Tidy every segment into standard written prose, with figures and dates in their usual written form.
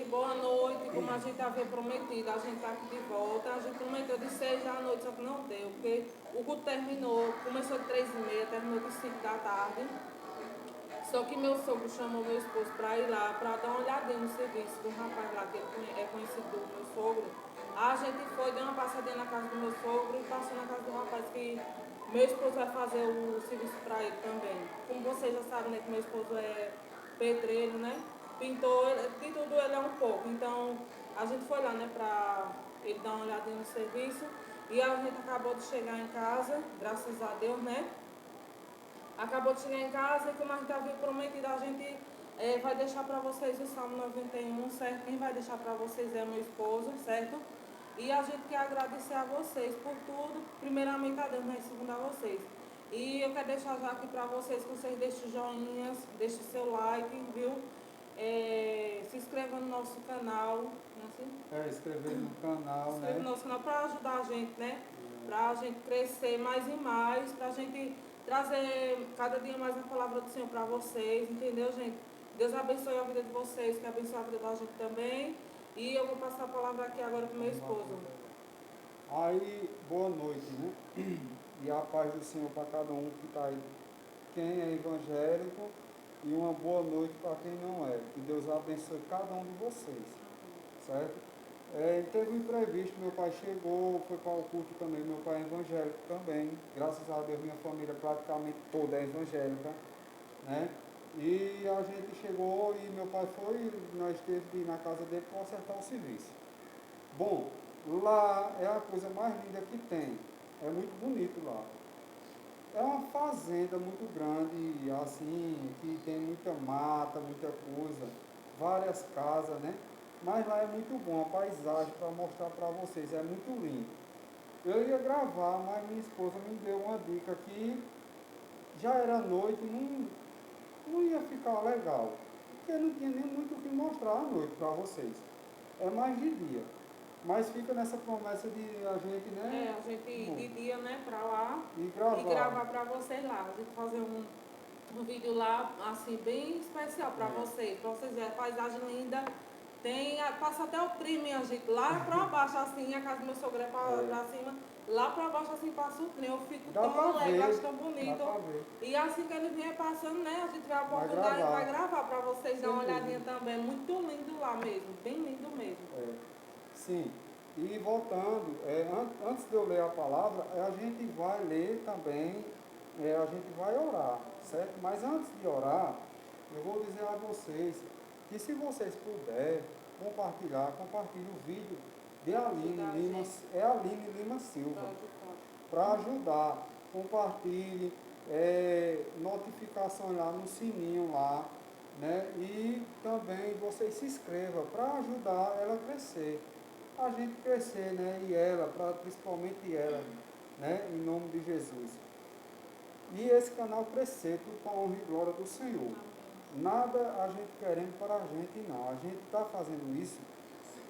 boa noite. Como a gente havia prometido, a gente está aqui de volta. A gente prometeu de 6 da noite, só que não deu, porque o culto terminou, começou de 3h30, terminou de 5 da tarde. Só que meu sogro chamou meu esposo para ir lá, para dar uma olhadinha no serviço do rapaz lá, que ele é conhecido do meu sogro. A gente foi, deu uma passadinha na casa do meu sogro e passou na casa do rapaz que meu esposo vai fazer o serviço para ele também. Como vocês já sabem, né, que meu esposo é pedreiro, né? Pintor, de tudo ele é um pouco. Então, a gente foi lá, né, para ele dar uma olhadinha no serviço. E a gente acabou de chegar em casa, graças a Deus, né? Acabou de chegar em casa e como a gente havia prometido, a gente vai deixar para vocês o Salmo 91, certo? Quem vai deixar para vocês é meu esposo, certo? E a gente quer agradecer a vocês por tudo, primeiramente a Deus, né? Segundo a vocês. E eu quero deixar já aqui para vocês que vocês deixem joinhas, deixem seu like, viu? Se inscreva no nosso canal, não é assim? Inscrever no canal, Inscreva né? no nosso canal para ajudar a gente, né? Para a gente crescer mais e mais, para a gente trazer cada dia mais a palavra do Senhor para vocês, entendeu, gente? Deus abençoe a vida de vocês, que abençoe a vida da gente também. E eu vou passar a palavra aqui agora para o meu esposo. Aí, boa noite, né? E a paz do Senhor para cada um que está aí. Quem é evangélico, e uma boa noite para quem não é. Que Deus abençoe cada um de vocês, certo? Teve um imprevisto, meu pai chegou, foi para o culto também, meu pai é evangélico também. Graças a Deus minha família praticamente toda é evangélica, né? E a gente chegou e meu pai foi, nós teve que ir na casa dele para acertar o serviço. Bom, lá é a coisa mais linda que tem. É muito bonito lá. É uma fazenda muito grande, assim, que tem muita mata, muita coisa, várias casas, né? Mas lá é muito bom, a paisagem para mostrar para vocês, é muito lindo. Eu ia gravar, mas minha esposa me deu uma dica que já era noite, não ia ficar legal, porque não tinha nem muito o que mostrar à noite para vocês. É mais de dia. Mas fica nessa promessa de a gente, né? A gente ir de dia, né, para lá E e gravar para vocês lá. A gente fazer um vídeo lá, assim, bem especial para vocês verem a paisagem linda. Passa até o trem, minha gente, lá para baixo, assim, a casa do meu sogro é para cima, lá para baixo, assim, passa o trem. Eu fico tão alegre, acho tão bonito. E assim que ele vier passando, né, a gente vai a oportunidade e vai gravar para vocês dar uma olhadinha também. Muito lindo lá mesmo, bem lindo mesmo. Sim. E voltando, antes de eu ler a palavra, a gente vai ler também, a gente vai orar, certo? Mas antes de orar, eu vou dizer a vocês que se vocês puderem compartilhar, compartilhe o vídeo de Aline Lima, Aline Lima Silva, para ajudar. Compartilhe, notificação lá no sininho lá, né? E também vocês se inscrevam para ajudar ela a crescer. A gente crescer, né? E ela, principalmente ela, né? Em nome de Jesus. E esse canal crescer, tudo para a honra e glória do Senhor. Nada a gente querendo para a gente, não. A gente está fazendo isso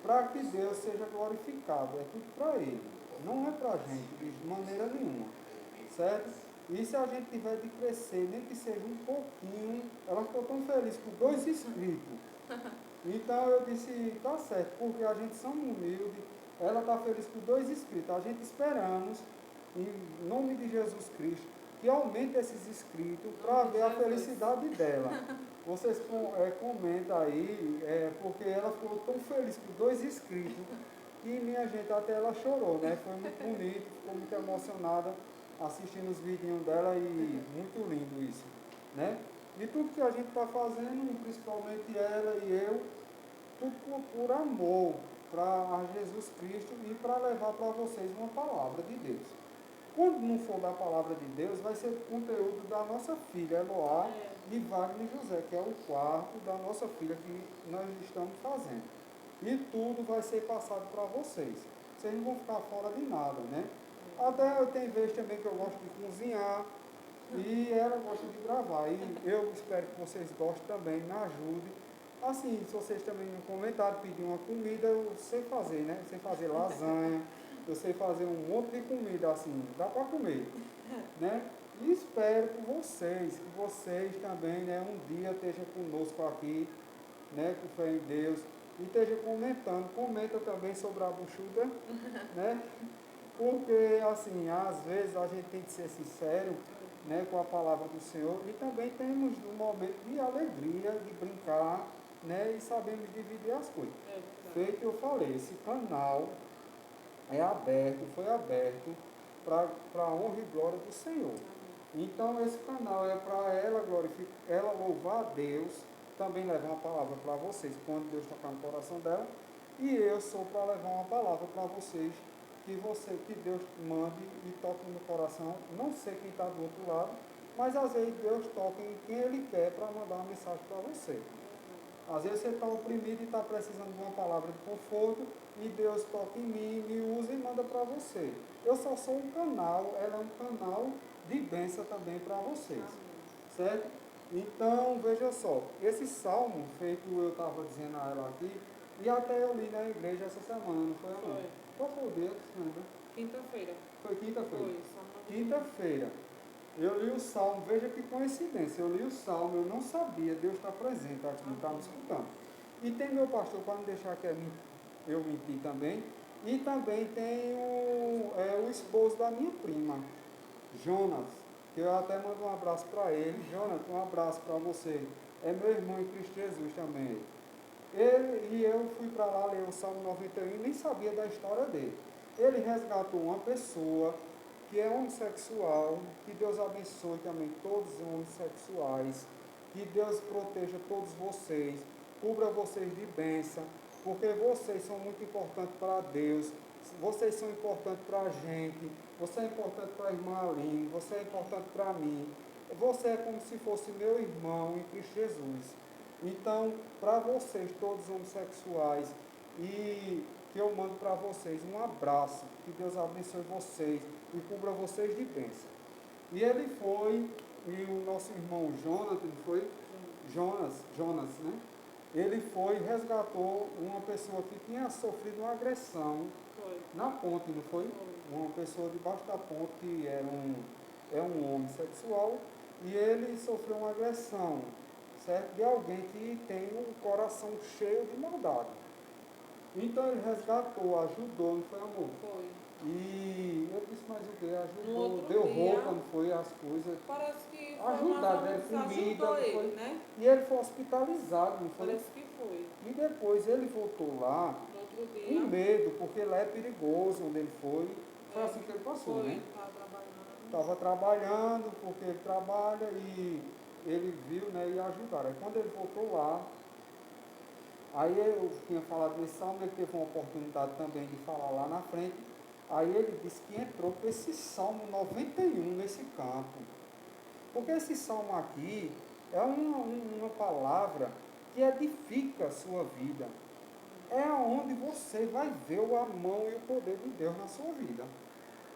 para que Deus seja glorificado. É tudo para Ele. Não é para a gente, de maneira nenhuma. Certo? E se a gente tiver de crescer, nem que seja um pouquinho, ela ficou tão feliz com 2 inscritos. Então eu disse, tá certo, porque a gente são humildes, ela está feliz com 2 inscritos. A gente esperamos, em nome de Jesus Cristo, que aumente esses inscritos para ver a felicidade dela. Vocês comentam aí, porque ela ficou tão feliz com 2 inscritos, que minha gente, até ela chorou, né? Foi muito bonito, ficou muito emocionada assistindo os vídeos dela e muito lindo isso, né? E tudo que a gente está fazendo, principalmente ela e eu, tudo por amor para Jesus Cristo e para levar para vocês uma palavra de Deus. Quando não for da palavra de Deus, vai ser conteúdo da nossa filha, Eloá e Wagner José, que é o quarto da nossa filha que nós estamos fazendo. E tudo vai ser passado para vocês. Vocês não vão ficar fora de nada, né? Até eu tenho vezes também que eu gosto de cozinhar e ela gosta de gravar. E eu espero que vocês gostem também, me ajudem. Assim, se vocês também no comentário pedir uma comida, eu sei fazer, né? Eu sei fazer lasanha, eu sei fazer um monte de comida, assim, dá para comer, né? E espero que vocês também, né, um dia estejam conosco aqui, né, com fé em Deus, e esteja comentando. Comenta também sobre a buchuda, né? Porque, assim, às vezes a gente tem que ser sincero, né, com a palavra do Senhor, e também temos um momento de alegria, de brincar, né, e sabemos dividir as coisas. Feito eu falei, esse canal é aberto, foi aberto para a honra e glória do Senhor. Então esse canal é para ela glorificar, ela louvar a Deus, também levar uma palavra para vocês, quando Deus tocar no coração dela, e eu sou para levar uma palavra para vocês, que Deus mande e toque no coração, não sei quem está do outro lado, mas às vezes Deus toca em quem Ele quer para mandar uma mensagem para você. Às vezes você está oprimido e está precisando de uma palavra de conforto, e Deus toca em mim, me usa e manda para você. Eu só sou um canal, ela é um canal de bênção também para vocês. Certo? Então, veja só, esse salmo, feito eu estava dizendo a ela aqui, e até eu li na igreja essa semana, não foi, amor? Qual foi o dia? Quinta-feira. Foi quinta-feira? Foi, Quinta-feira. Eu li o salmo, veja que coincidência, eu li o salmo, eu não sabia, Deus está presente aqui, está me escutando. E tem meu pastor, para não deixar que eu mentir também, e também tem o esposo da minha prima, Jonas, que eu até mando um abraço para ele. Jonas, um abraço para você, é meu irmão em Cristo Jesus também. Ele e eu fui para lá ler o Salmo 91 e nem sabia da história dele. Ele resgatou uma pessoa que é homossexual, que Deus abençoe também todos os homossexuais, que Deus proteja todos vocês, cubra vocês de bênção, porque vocês são muito importantes para Deus, vocês são importantes para a gente, você é importante para a irmã Aline, você é importante para mim, você é como se fosse meu irmão em Cristo Jesus. Então, para vocês, todos homossexuais, e que eu mando para vocês um abraço, que Deus abençoe vocês e cubra vocês de bênção. E ele foi, e o nosso irmão Jonathan, foi Jonas, né? Ele foi e resgatou uma pessoa que tinha sofrido uma agressão na ponte, não foi? Uma pessoa debaixo da ponte que é um homossexual, e ele sofreu uma agressão, certo? De alguém que tem um coração cheio de maldade. Então ele resgatou, ajudou, não foi, amor? Foi. E eu disse, mas o que? Ajudou, No deu outro dia, roupa, não foi? As coisas. Parece que foi Ajudar, mais ou né? menos Comida, ajudou não foi? ele, né? E ele foi hospitalizado, não foi? Parece que foi. E depois ele voltou lá No outro com dia. medo, porque lá é perigoso onde ele foi. Foi assim que ele passou, Foi, né? estava trabalhando. Estava trabalhando, porque ele trabalha e ele viu, né? E ajudaram. Aí quando ele voltou lá, aí eu tinha falado nesse salmo, ele teve uma oportunidade também de falar lá na frente. Aí ele disse que entrou com esse Salmo 91 nesse campo. Porque esse salmo aqui é uma palavra que edifica a sua vida. É onde você vai ver a mão e o poder de Deus na sua vida.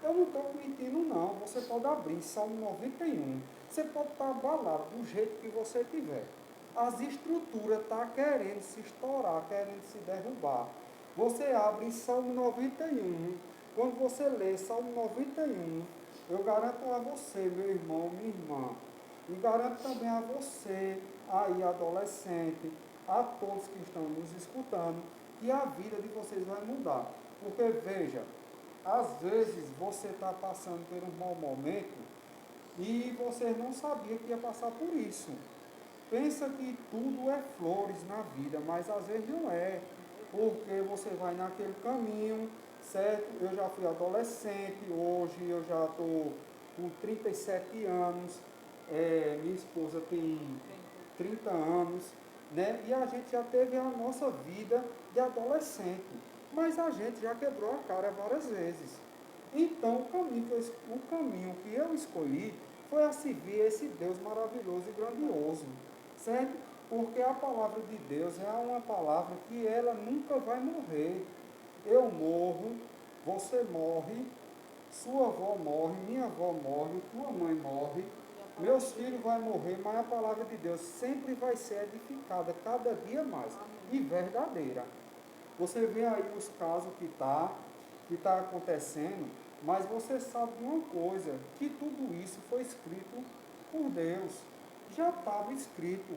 Eu não estou mentindo, não. Você pode abrir Salmo 91. Você pode estar abalado do jeito que você tiver. As estruturas estão querendo se estourar, querendo se derrubar. Você abre em Salmo 91. Quando você lê Salmo 91, eu garanto a você, meu irmão, minha irmã, e garanto também a você, aí adolescente, a todos que estão nos escutando, que a vida de vocês vai mudar. Porque veja, às vezes você está passando por um mau momento e você não sabia que ia passar por isso. Pensa que tudo é flores na vida, mas às vezes não é. Porque você vai naquele caminho, certo? Eu já fui adolescente, hoje eu já estou com 37 anos, minha esposa tem 30 anos, né? E a gente já teve a nossa vida de adolescente, mas a gente já quebrou a cara várias vezes. Então o caminho que eu escolhi foi a servir esse Deus maravilhoso e grandioso, certo? Porque a palavra de Deus é uma palavra que ela nunca vai morrer. Eu morro, você morre, sua avó morre, minha avó morre, tua mãe morre, meus filhos vão morrer, mas a palavra de Deus sempre vai ser edificada, cada dia mais, e verdadeira. Você vê aí os casos que está acontecendo, mas você sabe de uma coisa, que tudo isso foi escrito por Deus. Já estava escrito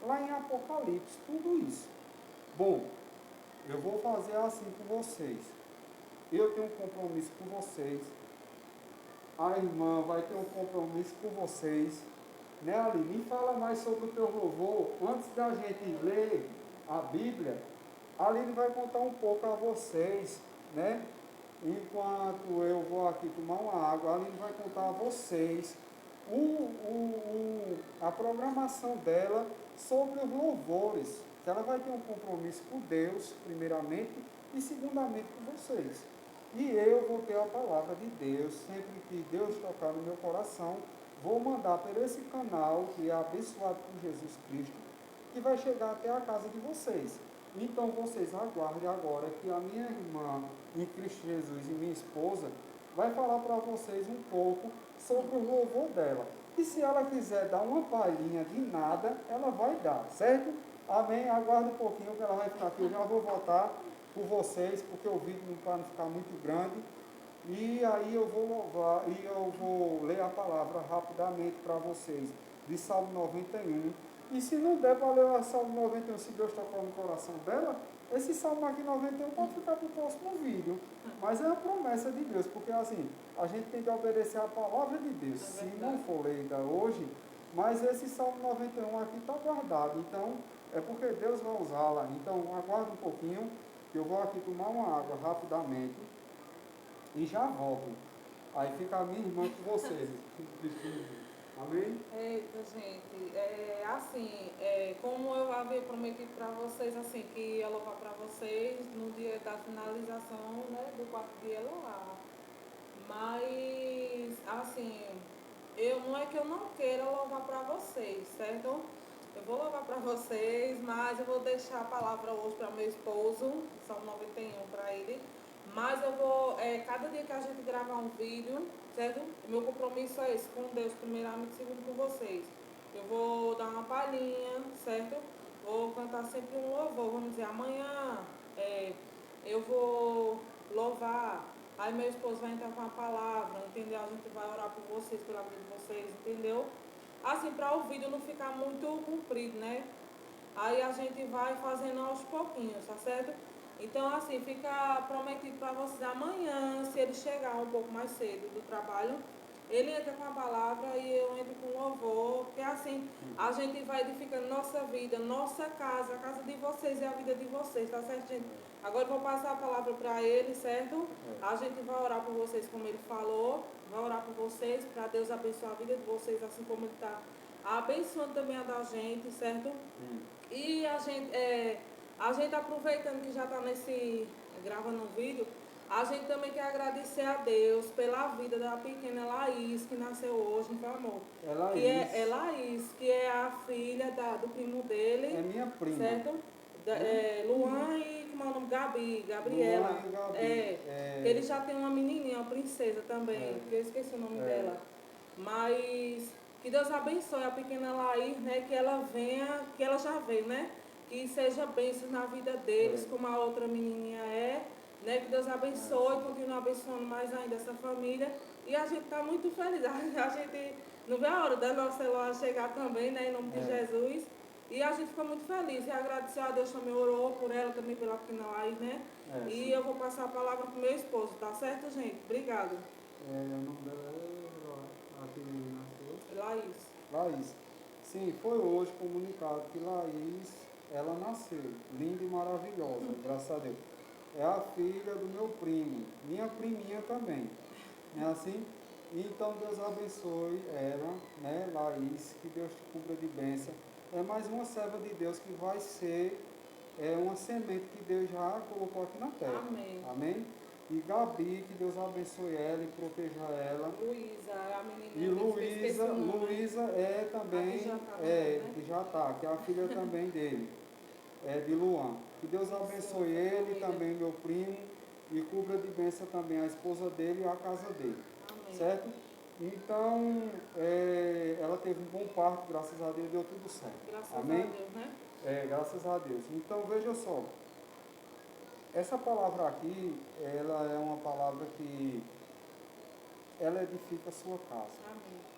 lá em Apocalipse, tudo isso. Bom, eu vou fazer assim com vocês. Eu tenho um compromisso com vocês. A irmã vai ter um compromisso com vocês. Né, Aline? Me fala mais sobre o teu louvor. Antes da gente ler a Bíblia, a Aline vai contar um pouco a vocês, né? Enquanto eu vou aqui tomar uma água, a Aline vai contar a vocês a programação dela sobre os louvores. Que ela vai ter um compromisso com Deus, primeiramente, e segundamente com vocês. E eu vou ter a palavra de Deus, sempre que Deus tocar no meu coração, vou mandar por esse canal, que é abençoado por Jesus Cristo, que vai chegar até a casa de vocês. Então vocês aguardem agora que a minha irmã em Cristo Jesus e minha esposa vai falar para vocês um pouco sobre o louvor dela. E se ela quiser dar uma palhinha de nada, ela vai dar, certo? Amém? Aguarde um pouquinho que ela vai ficar aqui. Eu já vou voltar por vocês, porque o vídeo não para não ficar muito grande. E aí eu vou louvar e eu vou ler a palavra rapidamente para vocês, de Salmo 91. E se não der para ler o Salmo 91, se Deus tocar no coração dela, esse Salmo aqui 91 pode ficar para o próximo vídeo. Mas é a promessa de Deus, porque assim, a gente tem que obedecer a palavra de Deus. Se não for lida hoje, mas esse Salmo 91 aqui está guardado. Então, é porque Deus vai usá-la. Então, aguarde um pouquinho, que eu vou aqui tomar uma água rapidamente. E já volto. Aí fica a minha irmã com vocês. Amém? Eita, gente, como eu havia prometido para vocês, assim, que ia louvar para vocês no dia da finalização, né, do quarto dia lá. Mas, assim, não é que eu não queira louvar para vocês, certo? Eu vou louvar para vocês, mas eu vou deixar a palavra hoje para meu esposo, Salmo 91 para ele. Mas eu vou, cada dia que a gente gravar um vídeo, certo? Meu compromisso é esse, com Deus primeiramente, segundo com vocês. Eu vou dar uma palhinha, certo? Vou cantar sempre um louvor, vamos dizer, amanhã eu vou louvar, aí meu esposo vai entrar com a palavra, entendeu? A gente vai orar por vocês, pela vida de vocês, entendeu? Assim, para o vídeo não ficar muito comprido, né? Aí a gente vai fazendo aos pouquinhos, tá certo? Então, assim, fica prometido para vocês amanhã, se ele chegar um pouco mais cedo do trabalho, ele entra com a palavra e eu entro com louvor, porque assim, a gente vai edificando nossa vida, nossa casa, a casa de vocês e a vida de vocês, tá certo, gente? Agora eu vou passar a palavra para ele, certo? A gente vai orar por vocês, como ele falou, vai orar por vocês, para Deus abençoar a vida de vocês, assim como ele está abençoando também a da gente, certo? E a gente aproveitando que já está gravando um vídeo, a gente também quer agradecer a Deus pela vida da pequena Laís, que nasceu hoje, não foi, amor? É Laís. É Laís, que é a filha do primo dele. É minha prima. Certo? Luan e, como é o nome? Gabriela. Luan e Gabi. Ele já tem uma menininha, uma princesa também, que eu esqueci o nome dela. Mas que Deus abençoe a pequena Laís, né? Que ela venha, que ela já veio, né? Que seja bênção na vida deles, como a outra menininha é. Né? Que Deus abençoe e continue abençoando mais ainda essa família. E a gente está muito feliz. A gente não vê a hora da nossa Eloá chegar também, né? Em nome de Jesus. E a gente ficou muito feliz. E agradeceu a Deus também, orou por ela também, pela pequena Laís, né? E eu vou passar a palavra para o meu esposo, tá certo, gente? Obrigado. O nome dela é a que nasceu? Laís. Laís. Sim, foi hoje comunicado que Laís, ela nasceu, linda e maravilhosa, graças a Deus. É a filha do meu primo, minha priminha também, não é assim? Então Deus abençoe ela, né, Laís, que Deus te cubra de bênção. É mais uma serva de Deus que vai ser uma semente que Deus já colocou aqui na terra. Amém. Amém? E Gabi, que Deus abençoe ela e proteja ela. Luísa, a menininha. E Luísa é também, que já está, que é a filha também dele, de Luan. Que Deus abençoe ele, também meu primo, e cubra de bênção também a esposa dele e a casa dele. Amém. Certo? Então, ela teve um bom parto, graças a Deus, deu tudo certo. Graças Amém? a Deus, né? Graças a Deus. Então, veja só. Essa palavra aqui, ela é uma palavra que ela edifica a sua casa.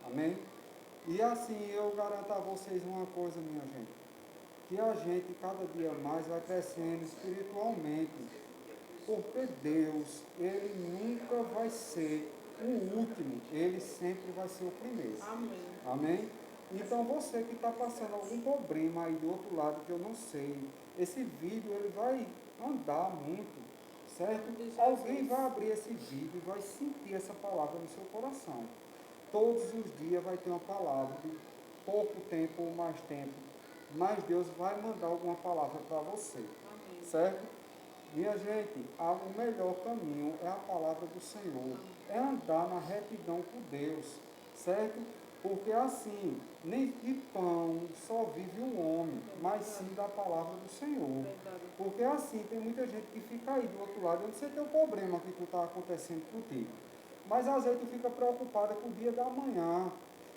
Amém. Amém? E assim, eu garanto a vocês uma coisa, minha gente. que a gente cada dia mais vai crescendo espiritualmente, porque Deus, Ele nunca vai ser o último, Ele sempre vai ser o primeiro. Amém. Amém? Então você que está passando algum problema aí do outro lado que eu não sei, esse vídeo ele vai andar muito, certo? Alguém vai abrir esse vídeo e vai sentir essa palavra no seu coração. Todos os dias vai ter uma palavra, de pouco tempo ou mais tempo, mas Deus vai mandar alguma palavra para você, Amém. certo? Minha gente, o melhor caminho é a palavra do Senhor, é andar na retidão com Deus, certo? Porque assim, nem de pão só vive o homem, mas sim da palavra do Senhor. Porque assim, tem muita gente que fica aí do outro lado, eu não sei teu problema que está acontecendo contigo, mas às vezes tu fica preocupada com o dia da manhã,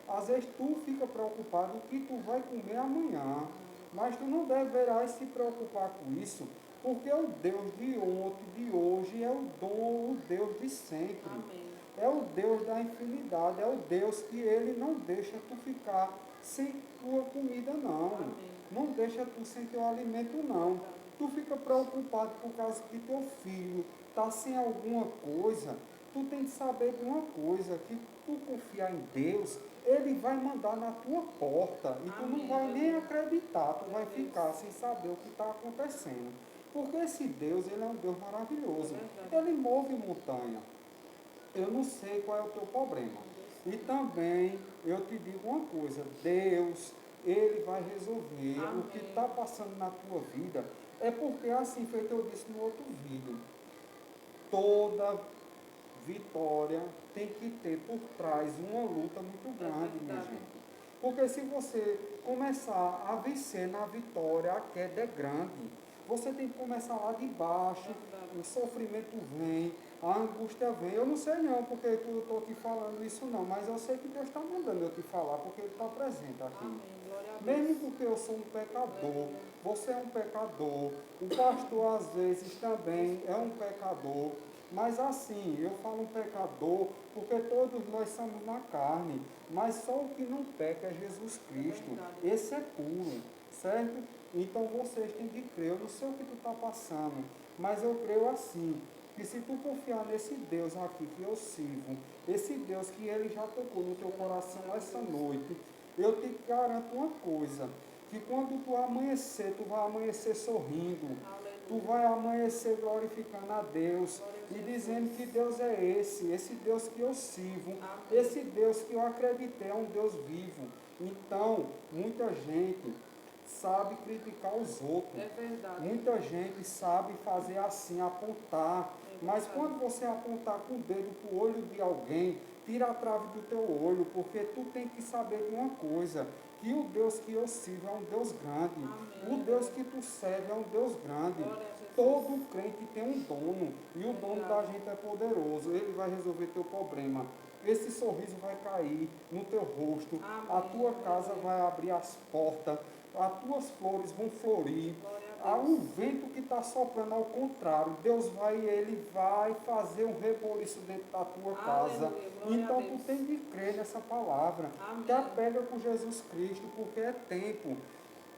às vezes tu fica preocupado com o que tu vai comer amanhã, mas tu não deverás se preocupar com isso, porque o Deus de ontem, de hoje, é o Deus de sempre. Amém. É o Deus da infinidade, é o Deus que Ele não deixa tu ficar sem tua comida, não. Amém. Não deixa tu sem teu alimento, não. Tu fica preocupado por causa que teu filho está sem alguma coisa. Tu tem que saber de uma coisa, que tu confiar em Deus, Ele vai mandar na tua porta. E tu não vai nem acreditar, tu vai ficar sem saber o que está acontecendo. Porque esse Deus, Ele é um Deus maravilhoso. Ele move montanha. Eu não sei qual é o teu problema. E também eu te digo uma coisa, Deus, Ele vai resolver. Amém. O que está passando na tua vida é porque, assim feito eu disse no outro vídeo, toda vitória tem que ter por trás uma luta muito grande, minha gente. Porque se você começar a vencer na vitória, a queda é grande. Você tem que começar lá de baixo, o sofrimento vem, a angústia vem. Eu não sei não porque eu estou te falando isso não, mas eu sei que Deus está mandando eu te falar, porque Ele está presente aqui. Amém. Glória a Deus. Mesmo porque eu sou um pecador, você é um pecador, o pastor às vezes também é um pecador, mas assim, eu falo um pecador porque todos nós somos na carne, mas só o que não peca é Jesus Cristo, esse é puro, certo? Então vocês têm que crer, eu não sei o que tu está passando, mas eu creio assim, que se tu confiar nesse Deus aqui que eu sirvo, esse Deus que Ele já tocou no teu coração essa noite, eu te garanto uma coisa, que quando tu amanhecer, tu vai amanhecer sorrindo, tu vai amanhecer glorificando a Deus e dizendo que Deus é esse Deus que eu sirvo, esse Deus que eu acreditei é um Deus vivo. Então, muita gente sabe criticar os outros, É verdade. muita gente sabe fazer assim, apontar, mas quando você apontar com o dedo para o olho de alguém, tira a trave do teu olho, porque tu tem que saber de uma coisa, que o Deus que eu sirvo é um Deus grande. Amém. O Deus que tu serve é um Deus grande. Glória a Jesus. Todo crente tem um dono, e o dono da gente é poderoso, ele vai resolver teu problema. Esse sorriso vai cair no teu rosto, Amém. a tua casa vai abrir as portas, as tuas flores vão florir. Glória a Deus. O vento que está soprando ao contrário, Deus vai, Ele vai fazer um reboliço dentro da tua casa. Aleluia, glória Então a tu Deus. tem de crer nessa palavra. Amém. Te apega com Jesus Cristo, porque é tempo.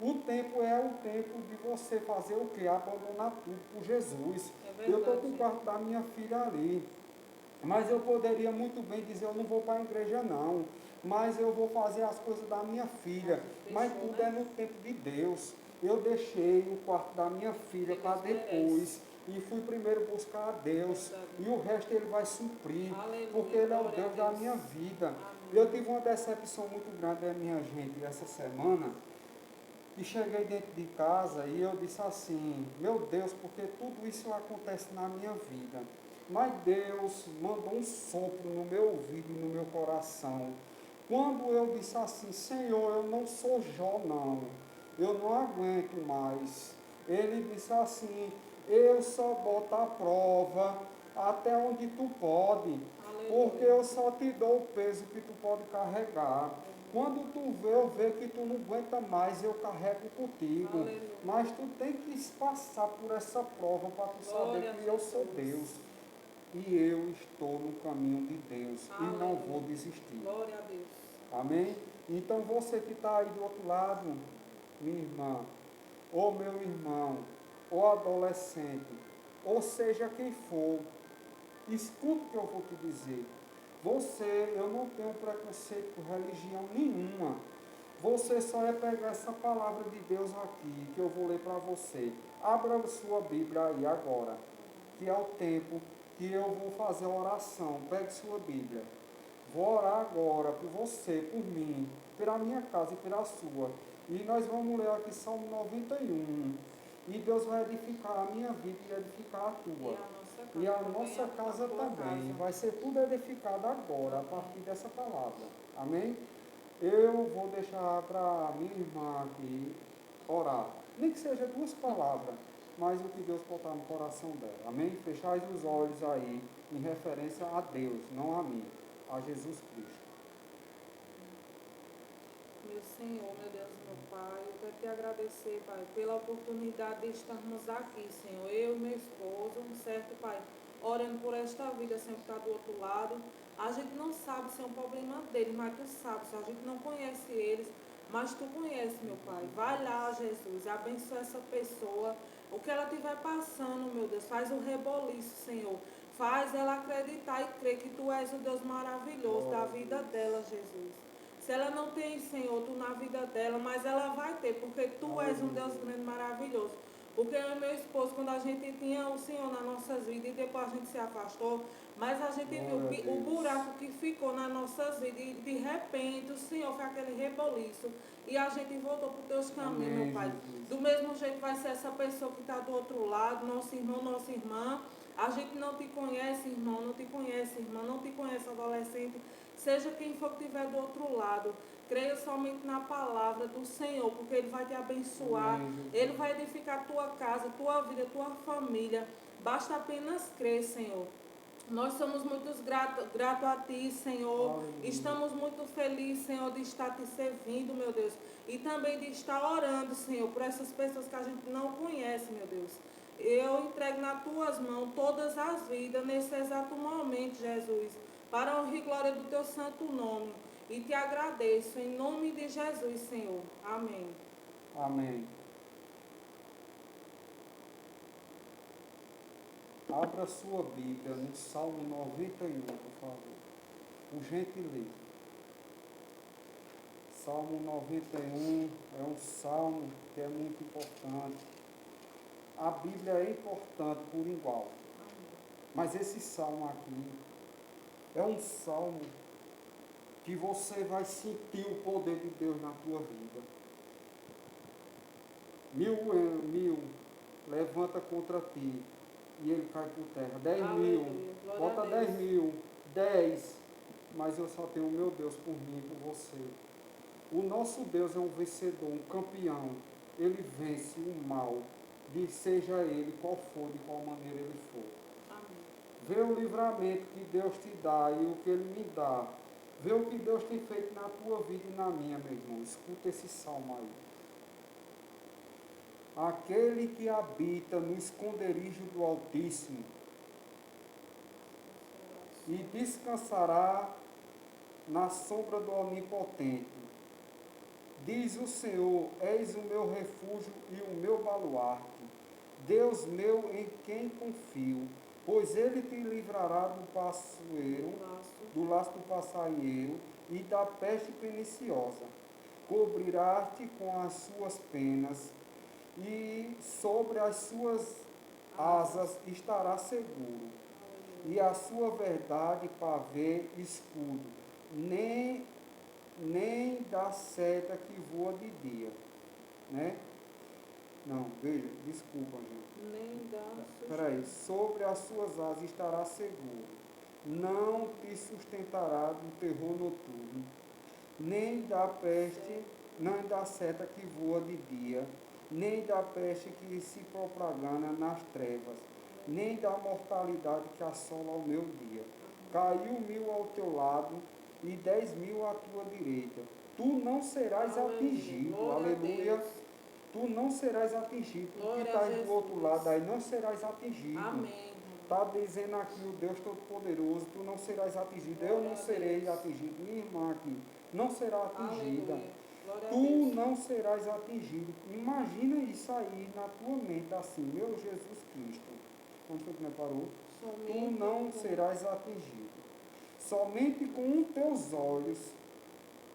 O tempo é o tempo de você fazer o quê? Abandonar tudo por Jesus. É Eu estou com o verdade. quarto da minha filha ali. Mas eu poderia muito bem dizer, eu não vou para a igreja não, mas eu vou fazer as coisas da minha filha. Mas tudo é no tempo de Deus. Eu deixei o quarto da minha filha para depois e fui primeiro buscar a Deus. E o resto Ele vai suprir, Aleluia, porque Ele é o glória a Deus da Deus. minha vida. Amém. Eu tive uma decepção muito grande, minha gente, essa semana. E cheguei dentro de casa e eu disse assim, meu Deus, porque tudo isso acontece na minha vida. Mas Deus mandou um sopro no meu ouvido e no meu coração. Quando eu disse assim, Senhor, eu não sou Jó não, eu não aguento mais. Ele disse assim, eu só boto a prova até onde tu pode, porque eu só te dou o peso que tu pode carregar. Quando tu vê, eu vejo que tu não aguenta mais, eu carrego contigo. Aleluia. Mas tu tem que passar por essa prova para tu Glória saber a que eu sou Jesus. Deus. E eu estou no caminho de Deus e não Aleluia. vou desistir. Glória a Deus. Amém? Então você que está aí do outro lado, minha irmã, ou meu irmão, ou adolescente, ou seja quem for, escuta o que eu vou te dizer. Eu não tenho preconceito com religião nenhuma. Você só é pegar essa palavra de Deus aqui, que eu vou ler para você. Abra a sua Bíblia aí agora, que é o tempo que eu vou fazer a oração. Pegue sua Bíblia. Vou orar agora por você, por mim, pela minha casa e pela sua. E nós vamos ler aqui Salmo 91. E Deus vai edificar a minha vida e edificar a tua. E a nossa casa também. Vai ser tudo edificado agora, a partir dessa palavra. Amém? Eu vou deixar para minha irmã aqui orar. Nem que seja 2 palavras, mas o que Deus botar no coração dela. Amém? Fechai os olhos aí, em referência a Deus, não a mim, a Jesus Cristo. Meu Senhor, meu Deus, meu Pai, eu quero te agradecer, Pai, pela oportunidade de estarmos aqui, Senhor. Eu e meu esposo, certo, Pai? Orando por esta vida, Senhor, que está do outro lado. A gente não sabe se é um problema deles, mas tu sabes, a gente não conhece eles, mas tu conheces, meu Pai. Vai lá, Jesus, abençoa essa pessoa. O que ela estiver passando, meu Deus, faz o reboliço, Senhor. Faz ela acreditar e crer que tu és o Deus maravilhoso da vida dela, Jesus. Se ela não tem, Senhor, tu na vida dela, mas ela vai ter, porque tu és um Deus grande e maravilhoso. Porque eu e meu esposo, quando a gente tinha o Senhor nas nossas vidas e depois a gente se afastou, mas a gente viu o buraco que ficou nas nossas vidas e de repente o Senhor foi aquele reboliço e a gente voltou para os teus caminhos, meu Pai. Do mesmo jeito vai ser essa pessoa que está do outro lado, nosso irmão, nossa irmã. A gente não te conhece, irmão, não te conhece, irmã, não te conhece, adolescente. Seja quem for que estiver do outro lado, creia somente na palavra do Senhor, porque Ele vai te abençoar, Ele vai edificar a tua casa, tua vida, tua família. Basta apenas crer, Senhor. Nós somos muito gratos a Ti, Senhor. Estamos muito felizes, Senhor, de estar Te servindo, meu Deus. E também de estar orando, Senhor, por essas pessoas que a gente não conhece, meu Deus. Eu entrego nas Tuas mãos todas as vidas nesse exato momento, Jesus, para a honra e glória do Teu santo nome. E te agradeço, em nome de Jesus, Senhor. Amém. Amém. Abra sua Bíblia no Salmo 91, por favor. Por gentileza. Salmo 91 é um salmo que é muito importante. A Bíblia é importante por igual. Mas esse salmo aqui é um salmo que você vai sentir o poder de Deus na tua vida. Mil levanta contra ti e ele cai por terra. 10.000, bota 10.000, 10, mas eu só tenho o meu Deus por mim e por você. O nosso Deus é um vencedor, um campeão. Ele vence o mal, de seja ele qual for, de qual maneira ele for. Amém. Vê o livramento que Deus te dá e o que Ele me dá. Vê o que Deus tem feito na tua vida e na minha, meu irmão. Escuta esse salmo aí. Aquele que habita no esconderijo do Altíssimo e descansará na sombra do Onipotente. Diz o Senhor, és o meu refúgio e o meu baluarte, Deus meu em quem confio, pois Ele te livrará do laço do passarinheiro e da peste perniciosa. Cobrirá-te com as suas penas e sobre as suas asas estará seguro. E a sua verdade pavê escudo, nem da seta que voa de dia, né? Não, veja, desculpa, gente. Nem da... Peraí, sobre as suas asas estará seguro, não te sustentará do terror noturno, nem da peste, nem da seta que voa de dia, nem da peste que se propaganda nas trevas, nem da mortalidade que assola ao meu dia. Caiu 1.000 ao teu lado e 10.000 à tua direita. Tu não serás atingido. Aleluia. Tu não serás atingido. Tu que estás do outro lado aí não serás atingido. Amém. Está dizendo aqui o Deus Todo-Poderoso, tu não serás atingido. Eu não serei atingido. Minha irmã aqui não será atingida. Glória a Tu Deus. não serás atingido. Imagina isso aí na tua mente assim, meu Jesus Cristo. Onde foi que me parou? Tu Somente não com- serás atingido. Somente com os teus olhos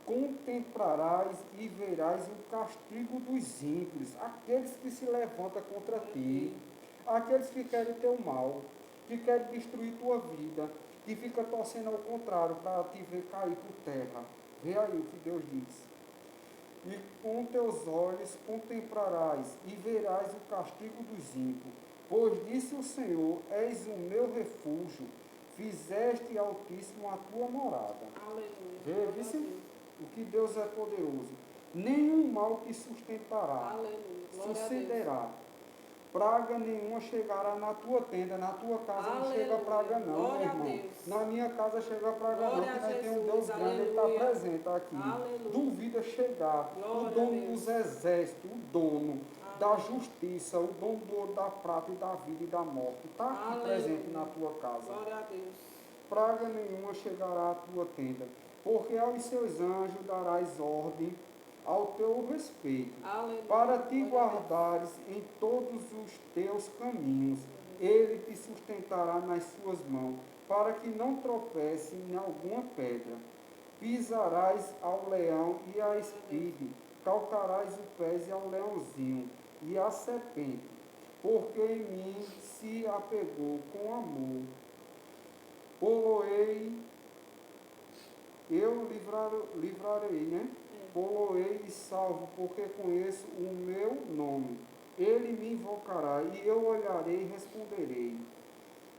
contemplarás e verás o castigo dos ímpios, aqueles que se levantam contra ti, aqueles que querem teu mal, que querem destruir tua vida, que fica torcendo ao contrário para te ver cair por terra. Vê aí o que Deus diz. E com teus olhos contemplarás e verás o castigo dos ímpios. Pois disse o Senhor, és o meu refúgio, fizeste Altíssimo a tua morada. Aleluia. Vê, Glória a disse Deus. o que Deus é poderoso. Nenhum mal te sustentará, Aleluia. Glória a Deus. sucederá. Praga nenhuma chegará na tua tenda, na tua casa não chega Aleluia. praga não, meu Glória a irmão. Deus. Na minha casa chega praga não, Glória que a nós temos um Jesus. Deus grande, Ele está Aleluia. presente aqui. Aleluia. Duvida chegar. Glória O a dono Deus. dos exércitos, o dono da Aleluia. justiça, o dono do ouro, da prata e da vida e da morte, está aqui Aleluia. presente na tua casa. Glória a Deus. Praga nenhuma chegará à tua tenda, porque aos seus anjos darás ordem ao teu respeito, Aleluia. para te Glória a Deus. guardares em todos os teus caminhos. Ele te sustentará nas suas mãos, para que não tropece em alguma pedra. Pisarás ao leão e à espide, calcarás o pés e ao leãozinho e à serpente, porque em mim se apegou com amor. Poloei, eu livrarei, né? Poloei e salvo, porque conheço o meu nome. Ele me invocará, e eu olharei e responderei.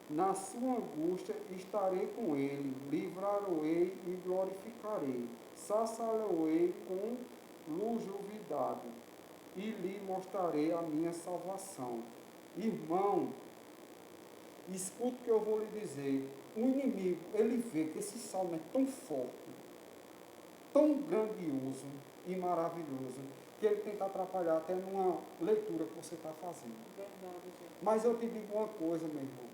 Na sua angústia estarei com ele, livrarei e glorificarei. Saciá-lo-ei com longevidade, e lhe mostrarei a minha salvação. Irmão, escuta o que eu vou lhe dizer. O inimigo, ele vê que esse salmo é tão forte, tão grandioso e maravilhoso, que ele tenta atrapalhar até numa leitura que você está fazendo. Verdade, gente. Mas eu te digo uma coisa, meu irmão.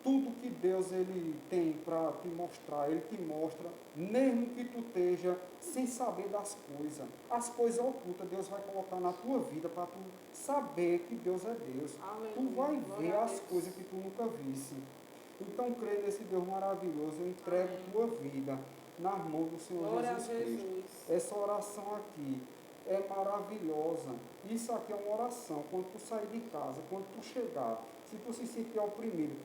Tudo que Deus ele tem para te mostrar, ele te mostra, mesmo que tu esteja sem saber das coisas. As coisas ocultas Deus vai colocar na tua vida para tu saber que Deus é Deus. Aleluia. Tu vai Glória ver a as Deus. coisas que tu nunca visse. Então, crê nesse Deus maravilhoso, eu entrego Amém. tua vida nas mãos do Senhor Glória a Jesus Cristo. Jesus. Essa oração aqui é maravilhosa. Isso aqui é uma oração. Quando tu sair de casa, quando tu chegar, se tu se sentir oprimido,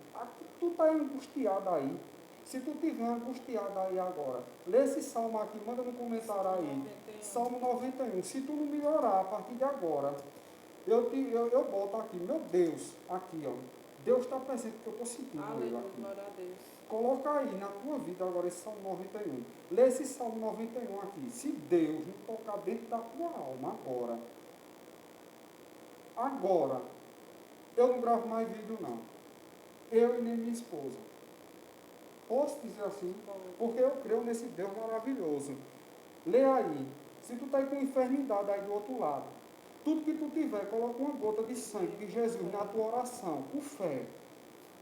tu está angustiado aí. Se tu estiver angustiado aí agora, lê esse salmo aqui, manda no comentário aí. Salmo 91. Se tu não melhorar a partir de agora, eu boto aqui, meu Deus, aqui, ó. Deus está presente porque eu estou sentindo ele Aleluia. aqui. Glória a Deus. Coloca aí na tua vida agora esse Salmo 91. Lê esse Salmo 91 aqui. Se Deus não tocar dentro da tua alma agora, eu não gravo mais vídeo não. Eu e nem minha esposa. Posso dizer assim? Porque eu creio nesse Deus maravilhoso. Lê aí. Se tu está aí com enfermidade aí do outro lado, tudo que tu tiver, coloca uma gota de sangue de Jesus na tua oração, com fé.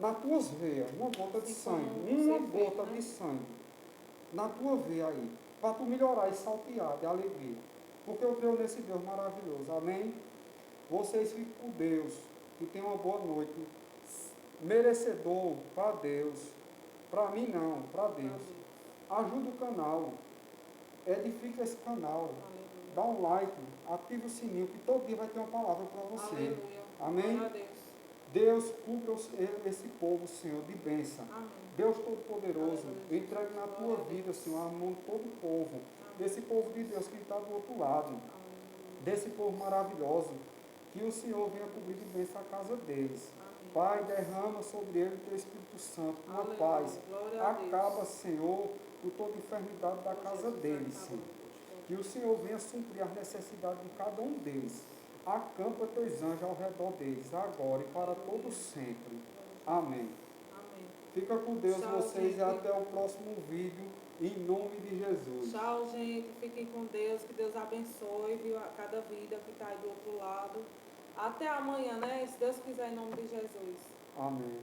Nas tuas veias, uma gota de sangue, uma gota de sangue, na tua veia aí, para tu melhorar e saltear de alegria. Porque eu creio nesse Deus maravilhoso. Amém? Vocês fiquem com Deus, que tenham uma boa noite. Merecedor para Deus. Para mim não, para Deus. Ajuda o canal. Edifica esse canal. Aleluia. Dá um like, ativa o sininho, que todo dia vai ter uma palavra para você. Aleluia. Amém? Glória a Deus. Deus cubra esse povo, Senhor, de bênção. Amém. Deus Todo-Poderoso, Aleluia. eu entrego na tua Glória a vida, Deus. Senhor, a mão de todo o povo. Amém. Desse povo de Deus que está do outro lado. Aleluia. Desse povo maravilhoso. Que o Senhor venha cobrir de bênção a casa deles. Amém. Pai, derrama sobre ele o teu Espírito Santo, tua Aleluia. paz. Glória a Deus. Acaba, Senhor, por toda enfermidade da casa deles, Senhor. Que o Senhor venha suprir as necessidades de cada um deles. Acampa teus anjos ao redor deles, agora e para todo sempre. Amém. Amém. Fica com Deus Tchau, vocês gente. e até o próximo vídeo, em nome de Jesus. Tchau, gente. Fiquem com Deus. Que Deus abençoe, viu, a cada vida que está aí do outro lado. Até amanhã, né? Se Deus quiser, em nome de Jesus. Amém.